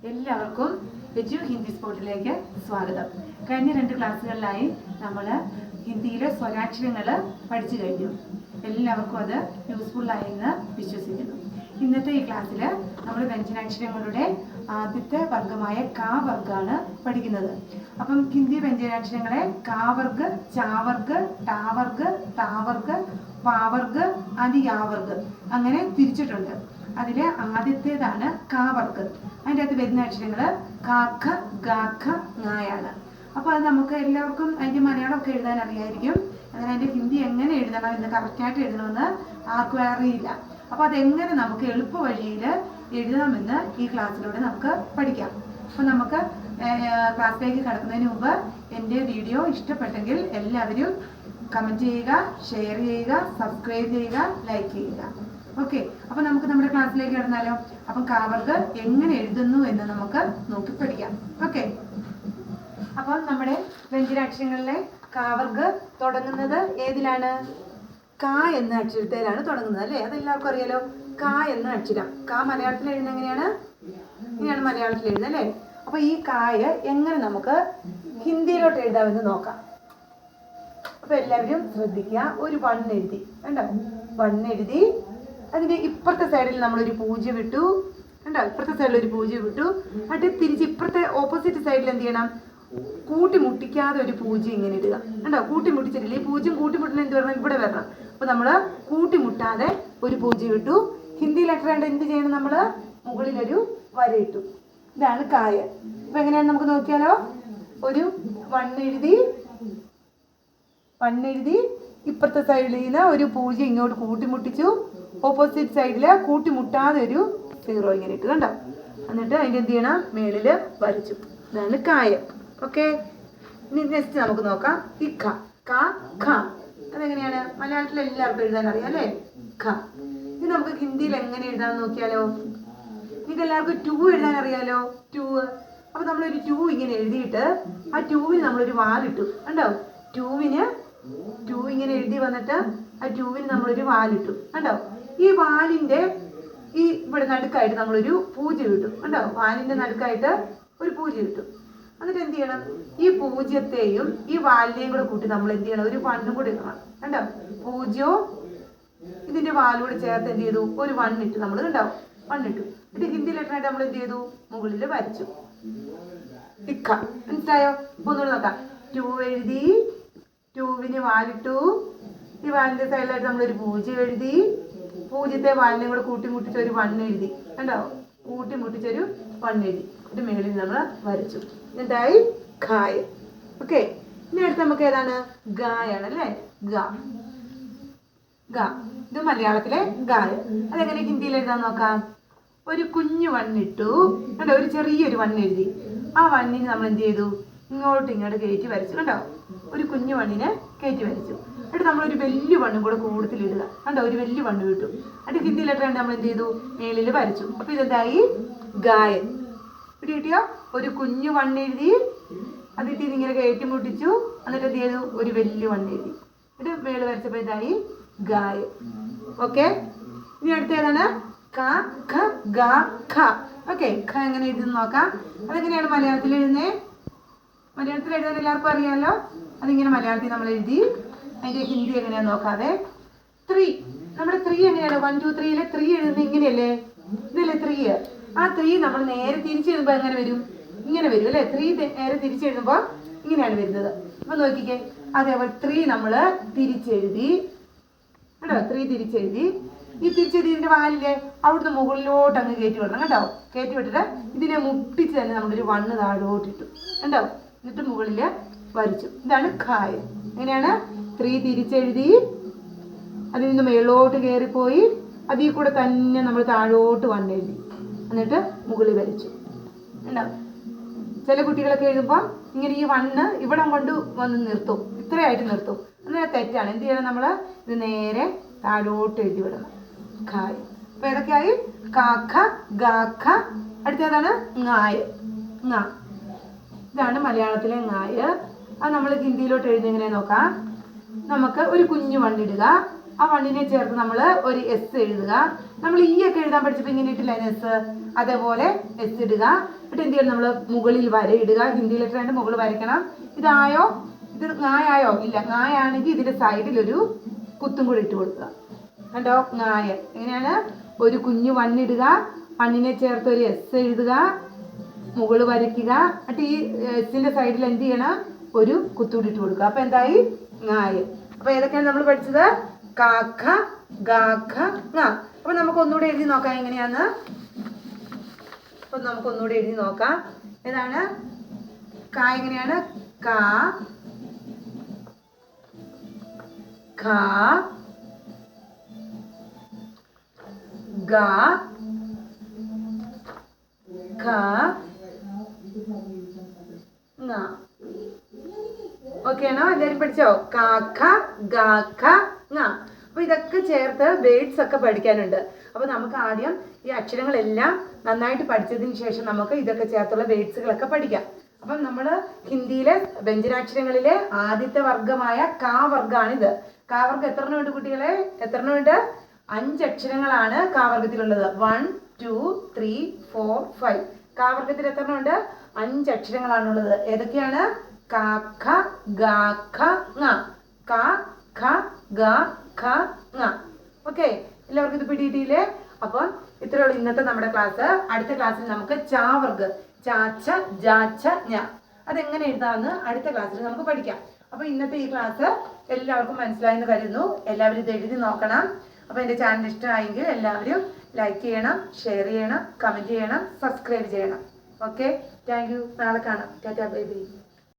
എല്ലാവർക്കും എജു ഹിന്ദി സ്പോട്ടിലേക്ക് സ്വാഗതം. കഴിഞ്ഞ 2 ക്ലാസ്സുകളിലായി നമ്മൾ ഹിന്ദിയിലെ സ്വരാക്ഷരങ്ങൾ പഠിച്ചു കഴിഞ്ഞു. എല്ലാവർക്കും അത് യൂസ്ഫുള്ളായി എന്ന് വിശ്വസിക്കുന്നു. ഇന്നത്തെ ഈ ക്ലാസ്സിൽ നമ്മൾ വ്യഞ്ജനാക്ഷരങ്ങളുടെ ആദ്യത്തെ വർഗമായ കാ വർഗമാണ് പഠിക്കുന്നത്. അപ്പം ഹിന്ദി വ്യഞ്ജനാക്ഷരങ്ങളെ കാ വർഗ്, ചാ വർഗ്, ടാ വർഗ്, താ വർഗ്, വാ വർഗ്, യാ വർഗ് അങ്ങനെ തിരിച്ചിട്ടുണ്ട്. അതിൽ ആദ്യത്തേതാണ് കാ വർഗ്. അതിൻ്റെ അകത്ത് വരുന്ന അക്ഷരങ്ങൾ കാ, ഖ, ഗാ, ഖ, ങായാണ്. അപ്പോൾ അത് നമുക്ക് എല്ലാവർക്കും അതിൻ്റെ മലയാളമൊക്കെ എഴുതാൻ അറിയായിരിക്കും. അങ്ങനെ അതിൻ്റെ ഹിന്ദി എങ്ങനെ എഴുതണം എന്ന് കറക്റ്റായിട്ട് എഴുതണമെന്ന് ആർക്കും അറിയില്ല. അപ്പോൾ അതെങ്ങനെ നമുക്ക് എളുപ്പ വഴിയിൽ എഴുതാമെന്ന് ഈ ക്ലാസ്സിലൂടെ നമുക്ക് പഠിക്കാം. അപ്പോൾ നമുക്ക് ക്ലാസ്സിലേക്ക് കടക്കുന്നതിന് മുമ്പ് എൻ്റെ വീഡിയോ ഇഷ്ടപ്പെട്ടെങ്കിൽ എല്ലാവരും കമൻറ്റ് ചെയ്യുക, ഷെയർ ചെയ്യുക, സബ്സ്ക്രൈബ് ചെയ്യുക, ലൈക്ക് ചെയ്യുക. ഓക്കെ, അപ്പോൾ നമുക്ക് നമ്മുടെ ക്ലാസ്സിലേക്ക് കടന്നാലോ. അപ്പം കാ വർഗ് എങ്ങനെ എഴുതുന്നു എന്ന് നമുക്ക് നോക്കി പഠിക്കാം. ഓക്കെ, അപ്പം നമ്മുടെ വ്യഞ്ജനാക്ഷരങ്ങളിലെ കാ വർഗ് തുടങ്ങുന്നത് ഏതിലാണ്? കാ എന്ന അക്ഷരത്തിലാണ് തുടങ്ങുന്നത് അല്ലേ? അതെല്ലാവർക്കും അറിയാലോ. കാ എന്ന അക്ഷരം. കാ മലയാളത്തിൽ എഴുതുന്നത് എങ്ങനെയാണ്? ഇങ്ങനെയാണ് മലയാളത്തിൽ എഴുതുന്നത് അല്ലേ? അപ്പോൾ ഈ കായ എങ്ങനെ നമുക്ക് ഹിന്ദിയിലോട്ട് എഴുതാമെന്ന് നോക്കാം. അപ്പോൾ എല്ലാവരും ശ്രദ്ധിക്കുക. ഒരു എഴുതി കണ്ടോ? എഴുതി അതിൻ്റെ ഇപ്പുറത്തെ സൈഡിൽ നമ്മളൊരു പൂജ്യം ഇട്ടു കണ്ടോ? ഇപ്പുറത്തെ സൈഡിൽ ഒരു പൂജ്യം ഇട്ടു. എന്നിട്ട് തിരിച്ച് ഇപ്പുറത്തെ ഓപ്പോസിറ്റ് സൈഡിൽ എന്ത് ചെയ്യണം? കൂട്ടിമുട്ടിക്കാതെ ഒരു പൂജ്യം ഇങ്ങനെ ഇടുക കണ്ടോ? കൂട്ടിമുട്ടിച്ചിട്ടില്ല. ഈ പൂജ്യം കൂട്ടിമുട്ടുന്ന എന്ത് വരണം? ഇവിടെ വരണം. അപ്പോൾ നമ്മൾ കൂട്ടിമുട്ടാതെ ഒരു പൂജ്യം ഇട്ടു. ഹിന്ദി ലെറ്റർ ആയിട്ട് എന്ത് ചെയ്യണം? നമ്മൾ മുകളിലൊരു വര ഇട്ടു. ഇതാണ് കായ. അപ്പോൾ എങ്ങനെയാണ് നമുക്ക് നോക്കിയാലോ. ഒരു എഴുതി ഇപ്പുറത്തെ സൈഡിൽ നിന്ന് ഒരു പൂജ്യം ഇങ്ങോട്ട് കൂട്ടിമുട്ടിച്ചു. ഓപ്പോസിറ്റ് സൈഡിൽ കൂട്ടിമുട്ടാതെ ഒരു 0 ഇങ്ങനെ ഇട്ട് കണ്ടോ? എന്നിട്ട് അതിൻ്റെ എന്ത് ചെയ്യണം? മേളിൽ വരച്ചു. ഇതാണ് കായ. ഓക്കെ, ഇനി നെക്സ്റ്റ് നമുക്ക് നോക്കാം. ഈ ഖ, ക, ഖ അതെങ്ങനെയാണ്? മലയാളത്തിൽ എല്ലാവർക്കും എഴുതാൻ അറിയാം അല്ലേ? ഖ. ഇത് നമുക്ക് ഹിന്ദിയിൽ എങ്ങനെ എഴുതാൻ നോക്കിയാലോ. നിങ്ങൾക്ക് എല്ലാവർക്കും 2 എഴുതാൻ അറിയാലോ. 2. അപ്പോൾ നമ്മളൊരു 2 ഇങ്ങനെ എഴുതിയിട്ട് ആ 2വിന് നമ്മളൊരു വാലിട്ടു കണ്ടോ? 2 ഇങ്ങനെ എഴുതി വന്നിട്ട് ആ 2വിന് നമ്മളൊരു വാലിട്ടു കണ്ടോ? ഈ വാലിൻ്റെ ഈ ഇവിടെ നടുക്കായിട്ട് നമ്മളൊരു പൂജ്യം ഇട്ടു കണ്ടോ? വാലിൻ്റെ നടുക്കായിട്ട് ഒരു പൂജ്യം ഇട്ടു. എന്നിട്ട് എന്ത് ചെയ്യണം? ഈ പൂജ്യത്തെയും ഈ വാലിനെയും കൂടെ കൂട്ടി നമ്മൾ എന്ത് ചെയ്യണം? ഒരു 1 കൂടി ഇടണം കണ്ടോ? പൂജ്യവും ഇതിൻ്റെ വാലോട് ചേർത്ത് എന്ത് ചെയ്തു? ഒരു 1 ഇട്ടു നമ്മൾ കണ്ടോ? 1 ഇട്ടു. എന്നിട്ട് ഹിന്ദി ലെറ്ററായിട്ട് നമ്മൾ എന്ത് ചെയ്തു? മുകളിൽ വരച്ചു. ഇക്ക. മനസ്സിലായോ? ഒന്നുകൂടെ നോക്കാം. 2 എഴുതി, 2വിന് വാലിട്ടു. ഈ വാലിൻ്റെ സൈഡിലായിട്ട് നമ്മളൊരു പൂജ്യം എഴുതി. പൂജ്യത്തെ വാലിനെയും കൂടെ കൂട്ടിമുട്ടിച്ച് ഒരു 1 എഴുതി കണ്ടോ? കൂട്ടിമുട്ടിച്ചൊരു 1 എഴുതി. ഒരു മേളിൽ നമ്മൾ വരച്ചു. എന്നിട്ടായി ഖായ. ഓക്കെ, ഇനി അടുത്ത് നമുക്ക് ഏതാണ്? ഗായാണ് അല്ലേ? ഗ. ഇത് മലയാളത്തിലെ ഗായ. അതെങ്ങനെ ഹിന്ദിയിൽ എഴുതാൻ നോക്കാം. ഒരു കുഞ്ഞു 1 ഇട്ടു കണ്ടോ? ഒരു ചെറിയൊരു 1 എഴുതി. ആ 1ന് നമ്മൾ എന്ത് ചെയ്തു? ഇങ്ങോട്ട് കയറ്റി വരച്ചു കണ്ടോ? ഒരു കുഞ്ഞു 1നെ കയറ്റി വരച്ചു. എന്നിട്ട് നമ്മളൊരു വലിയ 1 കൂടെ കൂടുതലിടുക കണ്ടോ? ഒരു വലിയ 1 ഇട്ടു. എന്നിട്ട് ഹിന്ദി ലെറ്റർ നമ്മൾ എന്ത് ചെയ്തു? മേളിൽ വരച്ചു. അപ്പോൾ ഇതെന്തായി? ഗായൻ. കിട്ടിയോ? ഒരു കുഞ്ഞു 1 എഴുതി, അതിട്ട് ഇതിങ്ങനെ കയറ്റി മുട്ടിച്ചു. എന്നിട്ട് എന്ത് ചെയ്തു? ഒരു വലിയ 1 എഴുതി. എന്നിട്ട് മേളിൽ വരച്ചപ്പോൾ ഇതായി ഗായൻ. ഓക്കെ, ഇനി അടുത്ത ഏതാണ്? ക, ഖ, ഗ, ഖ. ഓക്കെ, ഖ എങ്ങനെ എഴുതുന്നു നോക്കാം. അതെങ്ങനെയാണ് മലയാളത്തിൽ എഴുതുന്നത്? മലയാളത്തിൽ എഴുതാൻ എല്ലാവർക്കും അറിയാമല്ലോ. അതിങ്ങനെ മലയാളത്തിൽ നമ്മൾ എഴുതി. അതിൻ്റെ ഹിന്ദി എങ്ങനെയാണെന്ന് നോക്കാതെ 3. നമ്മുടെ 3 എങ്ങനെയാണ്? 1 2 3 3 എഴുതുന്നത് ഇങ്ങനെയല്ലേ? ഇതല്ലേ 3? ആ 3 നമ്മൾ നേരെ തിരിച്ചെഴുതുമ്പോൾ എങ്ങനെ വരും? ഇങ്ങനെ വരും അല്ലേ? 3 നേരെ തിരിച്ചെഴുതുമ്പോൾ ഇങ്ങനെയാണ് വരുന്നത്. അപ്പോൾ നോക്കിക്കേ. അതേപോലെ 3 നമ്മൾ തിരിച്ചെഴുതി കേട്ടോ? 3 തിരിച്ചെഴുതി. ഈ തിരിച്ചെഴുതി ഇതിൻ്റെ വാലിലെ അവിടുന്ന് മുകളിലോട്ട് അങ്ങ് കയറ്റി വിടണം കേട്ടോ? കയറ്റി വിട്ടിട്ട് ഇതിനെ മുട്ടിച്ച് തന്നെ നമ്മളൊരു 1 താഴോട്ടിട്ടു കണ്ടോ? എന്നിട്ട് മുകളിൽ വരച്ചു. ഇതാണ് ഖായ. എങ്ങനെയാണ്? 3 തിരിച്ചെഴുതി, അതിൽ നിന്ന് മേളോട്ട് കയറിപ്പോയി, അതിൽ കൂടെ തന്നെ നമ്മൾ താഴോട്ട് 1 എഴുതി, എന്നിട്ട് മുകളിൽ വരച്ചു കണ്ടോ? ചില കുട്ടികളൊക്കെ എഴുതുമ്പോൾ ഇങ്ങനെ ഈ 1 ഇവിടെ കൊണ്ട് വന്ന് നിർത്തും, ഇത്രയായിട്ട് നിർത്തും. എന്നാൽ തെറ്റാണ്. എന്ത് ചെയ്യണം? നമ്മൾ ഇത് നേരെ താഴോട്ട് എഴുതി വിടണം. ഖായ്. അപ്പോൾ ഏതൊക്കെയായി? കാ, ഖ, ഗ, ഖ. അടുത്തേതാണ്? ങായ. ങ. ഇതാണ് മലയാളത്തിലെ ങായ. അത് നമ്മൾ ഹിന്ദിയിലോട്ട് എഴുതി നോക്കാം. നമുക്ക് ഒരു കുഞ്ഞു 1 ഇടുക. ആ 1നെ ചേർത്ത് നമ്മൾ ഒരു S എഴുതുക. നമ്മൾ ഈ ഒക്കെ എഴുതാൻ പഠിച്ചപ്പോൾ ഇങ്ങനെ ഇട്ടില്ല എസ്, അതേപോലെ എസ് ഇടുക. എന്നിട്ട് എന്ത് ചെയ്യണം, നമ്മൾ മുകളിൽ വര ഇടുക. ഹിന്ദി ലെറ്റർ ആയിട്ട് മുകളിൽ വരയ്ക്കണം. ഇതായോ, ഇത് ങായോ? ഇല്ല, ങായാണെങ്കിൽ ഇതിന്റെ സൈഡിൽ ഒരു കുത്തും കൂടി ഇട്ട് കൊടുക്കുക. കണ്ടോ, ങായ. എങ്ങനെയാണ്? ഒരു കുഞ്ഞു വണ്ണിടുക, വണ്ണിനെ ചേർത്ത് ഒരു എസ് എഴുതുക, മുകളിൽ വരയ്ക്കുക. എന്നിട്ട് ഈ എസിന്റെ സൈഡിൽ എന്ത് ചെയ്യണം, ഒരു കുത്തൂടി ഇട്ട് കൊടുക്കുക. അപ്പൊ എന്തായി? ങായ. അപ്പൊ ഏതൊക്കെയാണ് നമ്മൾ പഠിച്ചത്? കാക്ക, ഗാഖ, ങ. അപ്പൊ നമുക്ക് ഒന്നുകൂടെ എഴുതി നോക്കാം എങ്ങനെയാന്ന്. അപ്പൊ നമുക്ക് ഒന്നുകൂടെ എഴുതി നോക്കാം. ഏതാണ്? കാ എങ്ങനെയാണ്? കാ, ഖ, ഗ, ഖ, ങ. ഓക്കെ ആണോ? എല്ലാവരും പഠിച്ചോ? കാക്ക, ഗാഖ, ങ. അപ്പൊ ഇതൊക്കെ ചേർത്ത് വേർഡ്സ് ഒക്കെ പഠിക്കാനുണ്ട്. അപ്പൊ നമുക്ക് ആദ്യം ഈ അക്ഷരങ്ങളെല്ലാം നന്നായിട്ട് പഠിച്ചതിന് ശേഷം നമുക്ക് ഇതൊക്കെ ചേർത്തുള്ള വേർഡ്സുകളൊക്കെ പഠിക്കാം. അപ്പം നമ്മൾ ഹിന്ദിയിലെ വ്യഞ്ജനാക്ഷരങ്ങളിലെ ആദ്യത്തെ വർഗമായ കാ വർഗ്ഗമാണിത്. കാ വർഗ്ഗം എത്ര എണ്ണം ഉണ്ട് കുട്ടികളെ? എത്ര എണ്ണം ഉണ്ട്? 5 അക്ഷരങ്ങളാണ് കാ വർഗ്ഗത്തിലുള്ളത്. 1 2 3 4 5. കാ വർഗ്ഗത്തിൽ എത്ര എണ്ണം ഉണ്ട്? 5 അക്ഷരങ്ങളാണുള്ളത്. ഏതൊക്കെയാണ്? കാ, ഖ, ഗാ, ഖ, ങ. കാ, ഖ, ഗ, ഖ, ങ. ഓക്കെ, എല്ലാവർക്കും ഇത് പിടിയിട്ടില്ലേ? അപ്പം ഇത്രയേ ഉള്ളൂ ഇന്നത്തെ നമ്മുടെ ക്ലാസ്. അടുത്ത ക്ലാസ്സിൽ നമുക്ക് ചാ വർഗ്ഗം, ചാച്ച, ജാച്ച, ഞ, അതെങ്ങനെ എഴുതാമെന്ന് അടുത്ത ക്ലാസ്സിൽ നമുക്ക് പഠിക്കാം. അപ്പോൾ ഇന്നത്തെ ഈ ക്ലാസ് എല്ലാവർക്കും മനസ്സിലായെന്ന് കരുതുന്നു. എല്ലാവരും ഇത് എഴുതി നോക്കണം. അപ്പോൾ എൻ്റെ ചാനൽ ഇഷ്ടമായെങ്കിൽ എല്ലാവരും ലൈക്ക് ചെയ്യണം, ഷെയർ ചെയ്യണം, കമൻറ്റ് ചെയ്യണം, സബ്സ്ക്രൈബ് ചെയ്യണം. Okay, thank you. നാളെ കാണാം. Tata, bye bye.